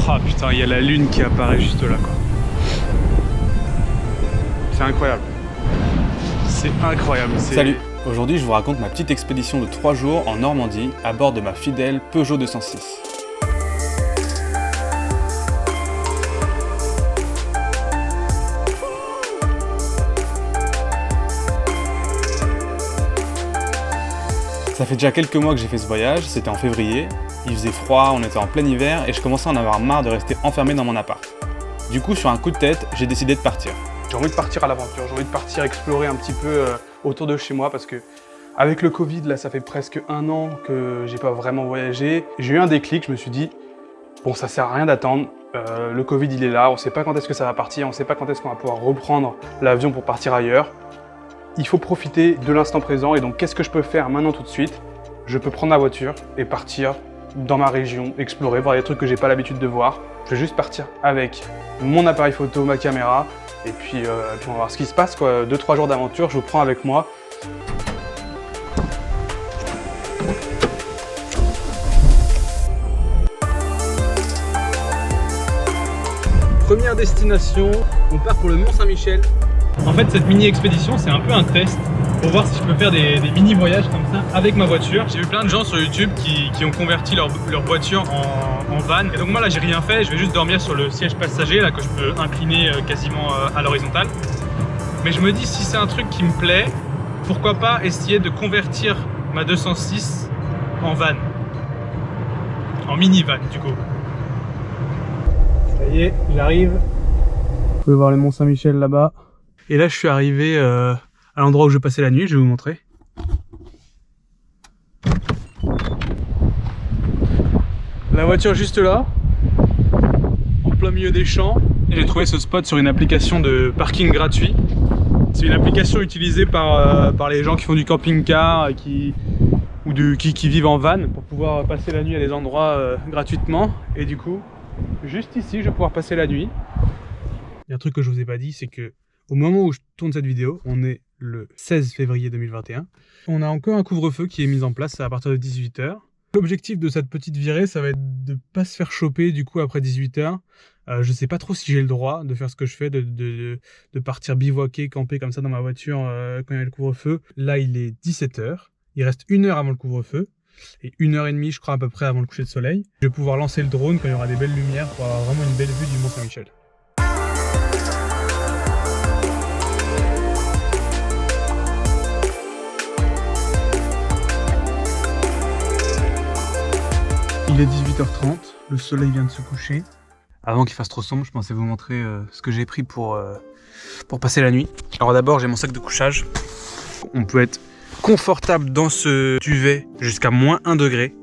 Ah putain, il y a la lune qui apparaît juste là, quoi. C'est incroyable. C'est incroyable. Salut, aujourd'hui je vous raconte ma petite expédition de 3 jours en Normandie à bord de ma fidèle Peugeot 206. Ça fait déjà quelques mois que j'ai fait ce voyage, c'était en février, il faisait froid, on était en plein hiver et je commençais à en avoir marre de rester enfermé dans mon appart. Du coup, sur un coup de tête, j'ai décidé de partir. J'ai envie de partir à l'aventure, j'ai envie de partir explorer un petit peu autour de chez moi parce que avec le Covid, là, ça fait presque 1 an que j'ai pas vraiment voyagé. J'ai eu un déclic, je me suis dit, bon, ça sert à rien d'attendre, le Covid il est là, on sait pas quand est-ce que ça va partir, on sait pas quand est-ce qu'on va pouvoir reprendre l'avion pour partir ailleurs. Il faut profiter de l'instant présent et donc qu'est-ce que je peux faire maintenant tout de suite? Je peux prendre la voiture et partir dans ma région, explorer, voir des trucs que j'ai pas l'habitude de voir. Je vais juste partir avec mon appareil photo, ma caméra et puis on va voir ce qui se passe, quoi. 2-3 jours d'aventure, je vous prends avec moi. Première destination, on part pour le Mont-Saint-Michel. En fait, cette mini-expédition, c'est un peu un test pour voir si je peux faire des mini-voyages comme ça avec ma voiture. J'ai vu plein de gens sur YouTube qui ont converti leur voiture en van. Et donc moi là, j'ai rien fait, je vais juste dormir sur le siège passager là que je peux incliner quasiment à l'horizontale. Mais je me dis, si c'est un truc qui me plaît, pourquoi pas essayer de convertir ma 206 en van. En mini-van du coup. Ça y est, j'arrive. Vous pouvez voir le Mont-Saint-Michel là-bas. Et là, je suis arrivé à l'endroit où je vais passer la nuit, je vais vous montrer. La voiture juste là, en plein milieu des champs. J'ai trouvé ce spot sur une application de parking gratuit. C'est une application utilisée par les gens qui font du camping-car qui vivent en van pour pouvoir passer la nuit à des endroits gratuitement. Et du coup, juste ici, je vais pouvoir passer la nuit. Il y a un truc que je vous ai pas dit, c'est que au moment où je tourne cette vidéo, on est le 16 février 2021. On a encore un couvre-feu qui est mis en place à partir de 18 h. L'objectif de cette petite virée, ça va être de ne pas se faire choper du coup après 18 h. Je sais pas trop si j'ai le droit de faire ce que je fais, de partir bivouaquer, camper comme ça dans ma voiture quand il y a le couvre-feu. Là, il est 17 h. Il reste 1 heure avant le couvre-feu et 1 h 30, je crois, à peu près avant le coucher de soleil. Je vais pouvoir lancer le drone quand il y aura des belles lumières pour avoir vraiment une belle vue du Mont-Saint-Michel. Il est 18 h 30, le soleil vient de se coucher. Avant qu'il fasse trop sombre, je pensais vous montrer ce que j'ai pris pour passer la nuit. Alors d'abord, j'ai mon sac de couchage. On peut être confortable dans ce duvet jusqu'à -1 degré.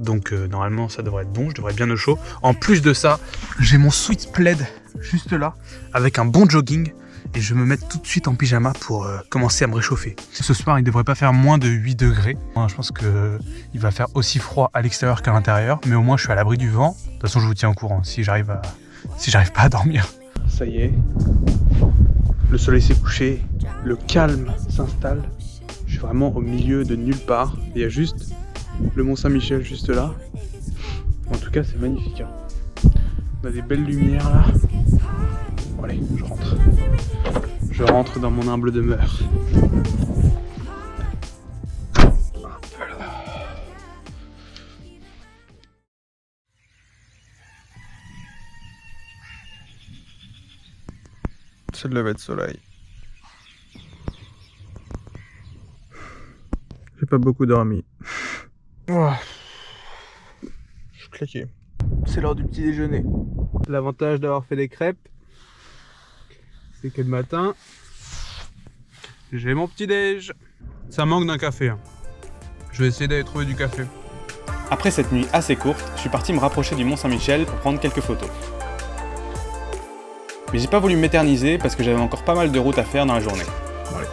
Donc normalement, ça devrait être bon, je devrais être bien au chaud. En plus de ça, j'ai mon sweat plaid juste là, avec un bon jogging. Et je vais me mettre tout de suite en pyjama pour commencer à me réchauffer. Ce soir, il ne devrait pas faire moins de 8 degrés. Je pense qu'il va faire aussi froid à l'extérieur qu'à l'intérieur. Mais au moins, je suis à l'abri du vent. De toute façon, je vous tiens au courant si j'arrive pas à dormir. Ça y est, le soleil s'est couché, le calme s'installe. Je suis vraiment au milieu de nulle part. Il y a juste le Mont-Saint-Michel juste là. En tout cas, c'est magnifique. On a des belles lumières là. Bon, allez, je rentre. Je rentre dans mon humble demeure. C'est le lever de soleil. J'ai pas beaucoup dormi. Oh. Je suis claqué. C'est l'heure du petit déjeuner. L'avantage d'avoir fait des crêpes, c'est que le matin, j'ai mon petit déj. Ça manque d'un café. Je vais essayer d'aller trouver du café. Après cette nuit assez courte, je suis parti me rapprocher du Mont-Saint-Michel pour prendre quelques photos. Mais j'ai pas voulu m'éterniser parce que j'avais encore pas mal de route à faire dans la journée. Allez.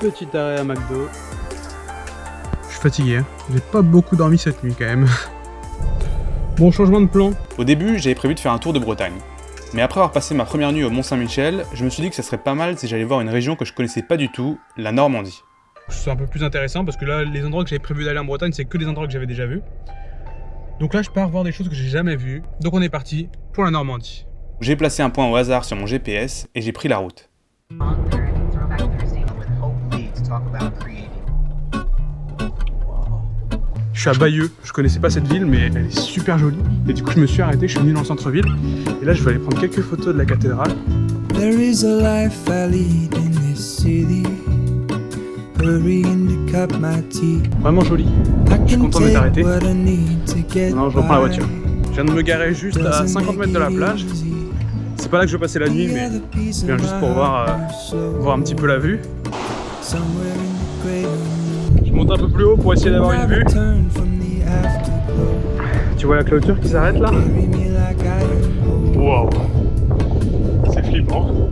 Petit arrêt à McDo. Je suis fatigué, j'ai pas beaucoup dormi cette nuit quand même. Bon, changement de plan. Au début, j'avais prévu de faire un tour de Bretagne. Mais après avoir passé ma première nuit au Mont-Saint-Michel, je me suis dit que ça serait pas mal si j'allais voir une région que je connaissais pas du tout, la Normandie. C'est un peu plus intéressant parce que là, les endroits que j'avais prévu d'aller en Bretagne, c'est que des endroits que j'avais déjà vus. Donc là, je pars voir des choses que j'ai jamais vues. Donc on est parti pour la Normandie. J'ai placé un point au hasard sur mon GPS et j'ai pris la route. Je suis à Bayeux, je connaissais pas cette ville, mais elle est super jolie. Et du coup, je me suis arrêté, je suis venu dans le centre-ville. Et là, je vais aller prendre quelques photos de la cathédrale. There is a life I lead in this city. Hurrying to cup my tea. Vraiment joli. Je suis content d'être arrêté. Non, je reprends la voiture. Je viens de me garer juste à 50 mètres de la plage. C'est pas là que je vais passer la nuit, mais je viens juste pour voir un petit peu la vue. Je monte un peu plus haut pour essayer d'avoir une vue. Tu vois la clôture qui s'arrête là? Wow, c'est flippant.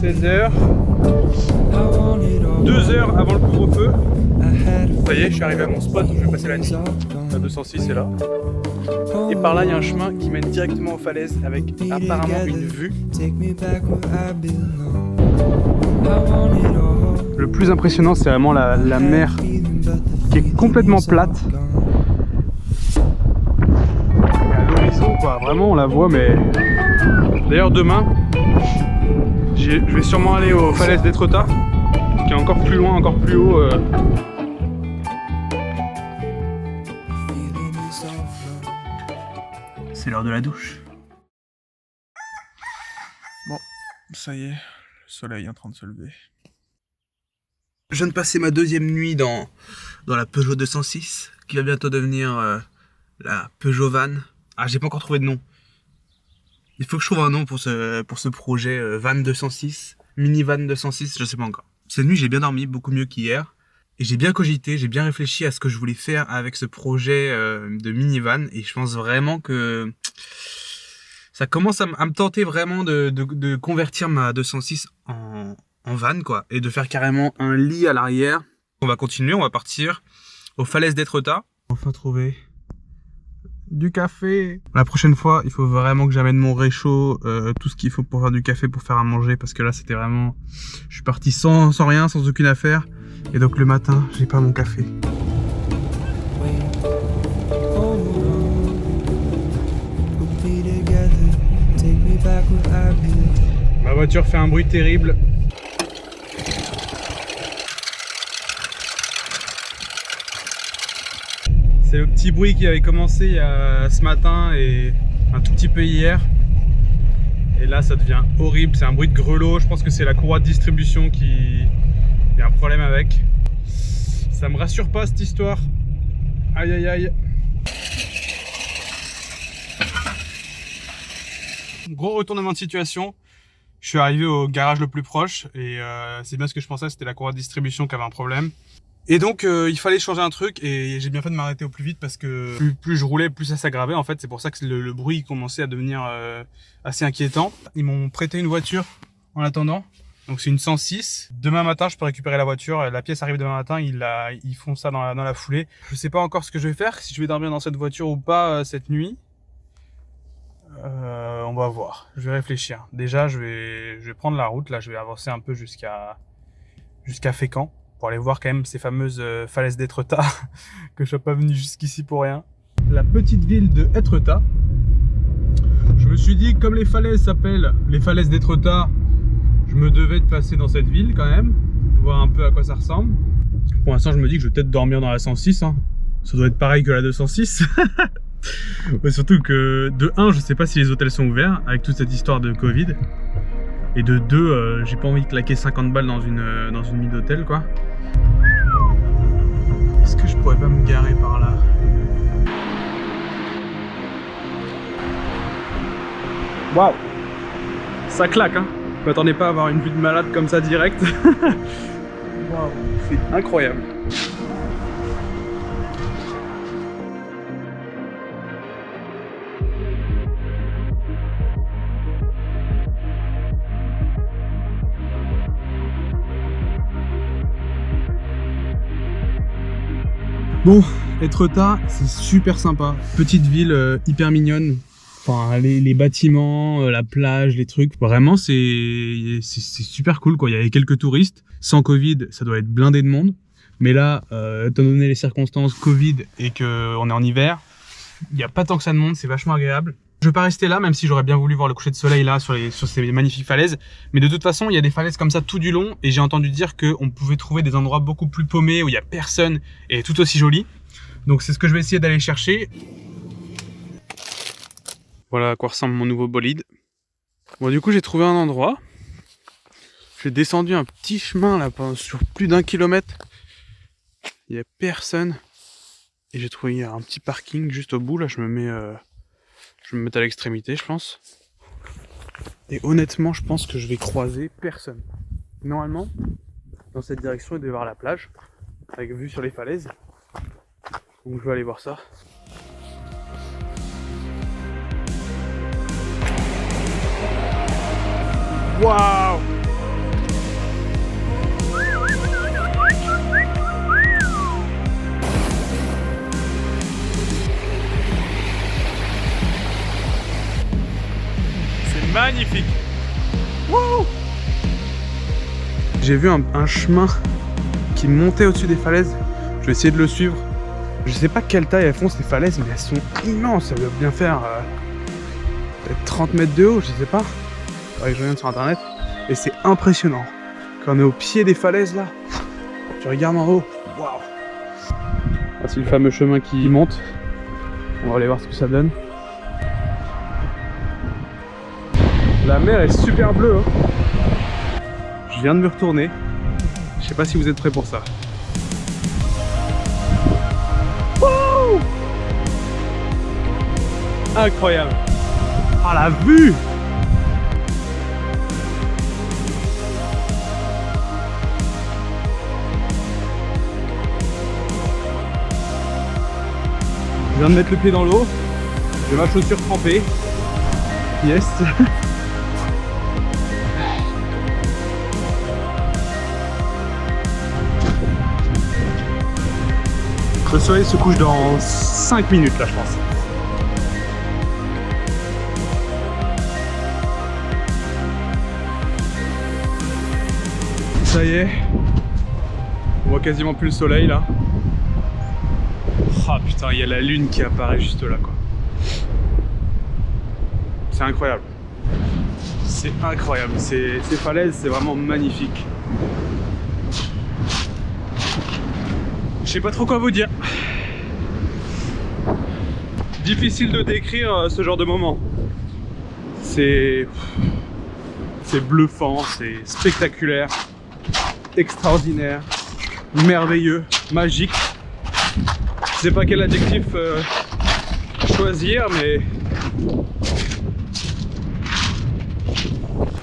16h, 2 heures avant le couvre-feu. Ça y est, je suis arrivé à mon spot où je vais passer la nuit. La 206 est là. Et par là, il y a un chemin qui mène directement aux falaises avec apparemment une vue. Le plus impressionnant, c'est vraiment la mer qui est complètement plate. Et à l'horizon, quoi. Vraiment, on la voit, mais... D'ailleurs, demain, je vais sûrement aller aux falaises d'Étretat, qui est encore plus loin, encore plus haut. C'est l'heure de la douche. Bon, ça y est, le soleil est en train de se lever. Je viens de passer ma deuxième nuit dans la Peugeot 206, qui va bientôt devenir la Peugeot Van. Ah, j'ai pas encore trouvé de nom. Il faut que je trouve un nom pour ce projet Van 206, Minivan 206, je sais pas encore. Cette nuit, j'ai bien dormi, beaucoup mieux qu'hier. Et j'ai bien cogité, j'ai bien réfléchi à ce que je voulais faire avec ce projet de minivan. Et je pense vraiment que ça commence à me tenter vraiment de convertir ma 206 en van, quoi. Et de faire carrément un lit à l'arrière. On va continuer, on va partir aux falaises d'Étretat. Enfin trouver du café. La prochaine fois, il faut vraiment que j'amène mon réchaud, tout ce qu'il faut pour faire du café, pour faire à manger. Parce que là, c'était vraiment... Je suis parti sans rien, sans aucune affaire. Et donc le matin, j'ai pas mon café. Ma voiture fait un bruit terrible. C'est le petit bruit qui avait commencé ce matin et un tout petit peu hier. Et là, ça devient horrible. C'est un bruit de grelot. Je pense que c'est la courroie de distribution qui... Il y a un problème avec. Ça me rassure pas cette histoire. Aïe aïe aïe. Gros retournement de situation. Je suis arrivé au garage le plus proche et c'est bien ce que je pensais, c'était la courroie de distribution qui avait un problème. Et donc il fallait changer un truc et j'ai bien fait de m'arrêter au plus vite parce que plus je roulais, plus ça s'aggravait en fait. C'est pour ça que le bruit commençait à devenir assez inquiétant. Ils m'ont prêté une voiture en attendant. Donc c'est une 106. Demain matin, je peux récupérer la voiture. La pièce arrive demain matin. Ils font ça dans la foulée. Je sais pas encore ce que je vais faire, si je vais dormir dans cette voiture ou pas cette nuit. On va voir. Je vais réfléchir. Déjà, je vais prendre la route. Là, je vais avancer un peu jusqu'à Fécamp pour aller voir quand même ces fameuses falaises d'Étretat que je sois pas venu jusqu'ici pour rien. La petite ville de Étretat. Je me suis dit, comme les falaises s'appellent les falaises d'Étretat, je me devais de passer dans cette ville quand même, voir un peu à quoi ça ressemble. Pour l'instant, je me dis que je vais peut-être dormir dans la 106. Hein. Ça doit être pareil que la 206. Mais surtout que de 1, je sais pas si les hôtels sont ouverts avec toute cette histoire de Covid. Et de 2, j'ai pas envie de claquer 50 balles dans une nuit d'hôtel, quoi. Est-ce que je pourrais pas me garer par là? Waouh! Ça claque, hein! Je m'attendais pas à avoir une vue de malade comme ça direct. Waouh, c'est incroyable. Bon, Étretat, c'est super sympa. Petite ville hyper mignonne. Enfin, les bâtiments, la plage, les trucs. Vraiment, c'est super cool, quoi. Il y avait quelques touristes. Sans Covid, ça doit être blindé de monde. Mais là, étant donné les circonstances Covid et qu'on est en hiver, il n'y a pas tant que ça de monde, c'est vachement agréable. Je ne vais pas rester là, même si j'aurais bien voulu voir le coucher de soleil là sur ces magnifiques falaises. Mais de toute façon, il y a des falaises comme ça tout du long. Et j'ai entendu dire qu'on pouvait trouver des endroits beaucoup plus paumés où il n'y a personne et tout aussi joli. Donc c'est ce que je vais essayer d'aller chercher. Voilà à quoi ressemble mon nouveau bolide. Bon, du coup, j'ai trouvé un endroit. J'ai descendu un petit chemin là sur plus d'1 kilomètre. Il n'y a personne. Et j'ai trouvé un petit parking juste au bout. Là, je vais me mettre à l'extrémité, je pense. Et honnêtement, je pense que je vais croiser personne. Normalement, dans cette direction, il doit y avoir la plage, avec vue sur les falaises. Donc je vais aller voir ça. Waouh! C'est magnifique! Wouh! J'ai vu un chemin qui montait au-dessus des falaises. Je vais essayer de le suivre. Je sais pas quelle taille elles font ces falaises, mais elles sont immenses. Elles doivent bien faire peut-être 30 mètres de haut, je sais pas. Faudrait que je regarde sur internet. Et c'est impressionnant. Quand on est au pied des falaises là, tu regardes en haut. Waouh! Ah, c'est le fameux chemin qui monte. On va aller voir ce que ça donne. La mer est super bleue. Hein. Je viens de me retourner. Je sais pas si vous êtes prêts pour ça. Wouh! Incroyable! Ah, la vue! Je viens de mettre le pied dans l'eau. J'ai ma chaussure trempée. Yes! Le soleil se couche dans 5 minutes là, je pense. Ça y est, on voit quasiment plus le soleil là. Ah putain, il y a la lune qui apparaît juste là quoi. C'est incroyable. C'est incroyable. Ces falaises, c'est vraiment magnifique. Je sais pas trop quoi vous dire. Difficile de décrire ce genre de moment. C'est bluffant, c'est spectaculaire, extraordinaire, merveilleux, magique. Je sais pas quel adjectif choisir, mais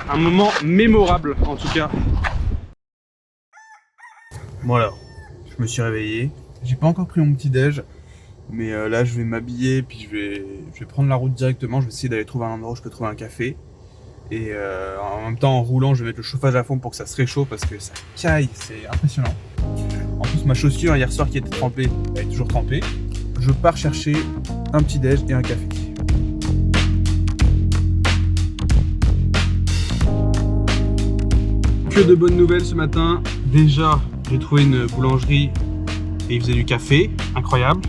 un moment mémorable en tout cas. Bon alors, je me suis réveillé. J'ai pas encore pris mon petit déj, mais là je vais m'habiller puis je vais prendre la route directement. Je vais essayer d'aller trouver un endroit où je peux trouver un café. Et en même temps, en roulant, je vais mettre le chauffage à fond pour que ça se réchauffe parce que ça caille, c'est impressionnant. En plus, ma chaussure hier soir qui était trempée, elle est toujours trempée. Je pars chercher un petit déj et un café. Que de bonnes nouvelles ce matin. Déjà, j'ai trouvé une boulangerie et ils faisaient du café, incroyable.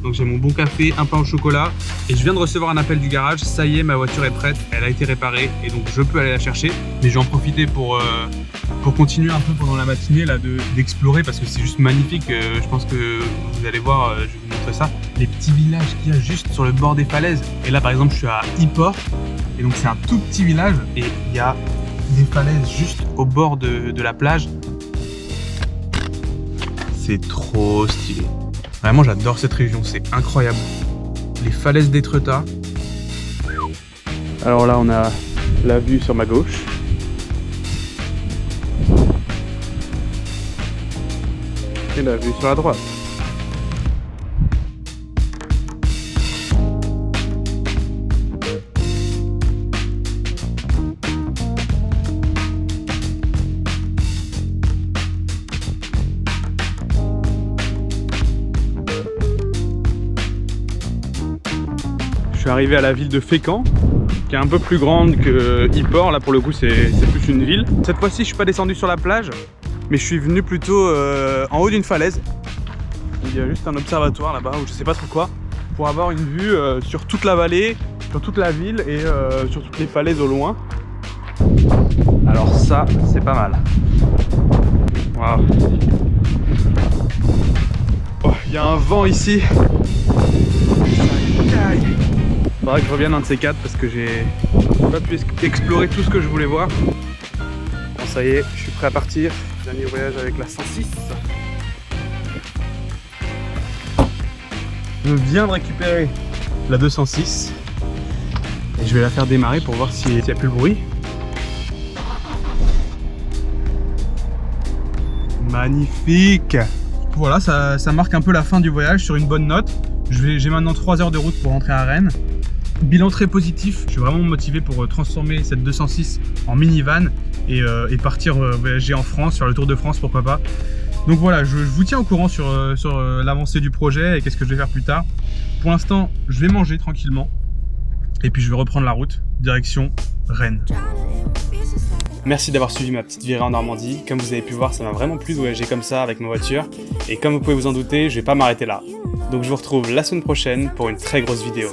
Donc j'ai mon bon café, un pain au chocolat et je viens de recevoir un appel du garage. Ça y est, ma voiture est prête, elle a été réparée et donc je peux aller la chercher. Mais je vais en profiter pour continuer un peu pendant la matinée là d'explorer parce que c'est juste magnifique. Je pense que vous allez voir, je vais vous montrer ça. Les petits villages qu'il y a juste sur le bord des falaises. Et là par exemple, je suis à Yport et donc c'est un tout petit village et il y a des falaises juste au bord de la plage. C'est trop stylé. Vraiment, j'adore cette région, c'est incroyable. Les falaises d'Étretat. Alors là, on a la vue sur ma gauche. Et la vue sur la droite. Je suis suis arrivé à la ville de Fécamp, qui est un peu plus grande que Yport. Là pour le coup c'est plus une ville. Cette fois-ci je suis pas descendu sur la plage, mais je suis venu plutôt en haut d'une falaise. Il y a juste un observatoire là-bas, ou je sais pas trop quoi, pour avoir une vue sur toute la vallée, sur toute la ville et sur toutes les falaises au loin. Alors ça, c'est pas mal. Waouh. Oh, il y a un vent ici. Faudra que je revienne un de ces quatre parce que j'ai pas pu explorer tout ce que je voulais voir. Bon, ça y est, je suis prêt à partir. Dernier voyage avec la 106. Je viens de récupérer la 206 et je vais la faire démarrer pour voir s'il n'y a plus le bruit. Magnifique! Voilà, ça marque un peu la fin du voyage sur une bonne note. J'ai maintenant 3 heures de route pour rentrer à Rennes. Bilan très positif, je suis vraiment motivé pour transformer cette 206 en minivan et partir voyager en France, sur le Tour de France, pourquoi pas. Donc voilà, je vous tiens au courant sur l'avancée du projet et qu'est-ce que je vais faire plus tard. Pour l'instant, je vais manger tranquillement et puis je vais reprendre la route, direction Rennes. Merci d'avoir suivi ma petite virée en Normandie. Comme vous avez pu voir, ça m'a vraiment plu de voyager comme ça avec ma voiture. Et comme vous pouvez vous en douter, je vais pas m'arrêter là. Donc je vous retrouve la semaine prochaine pour une très grosse vidéo.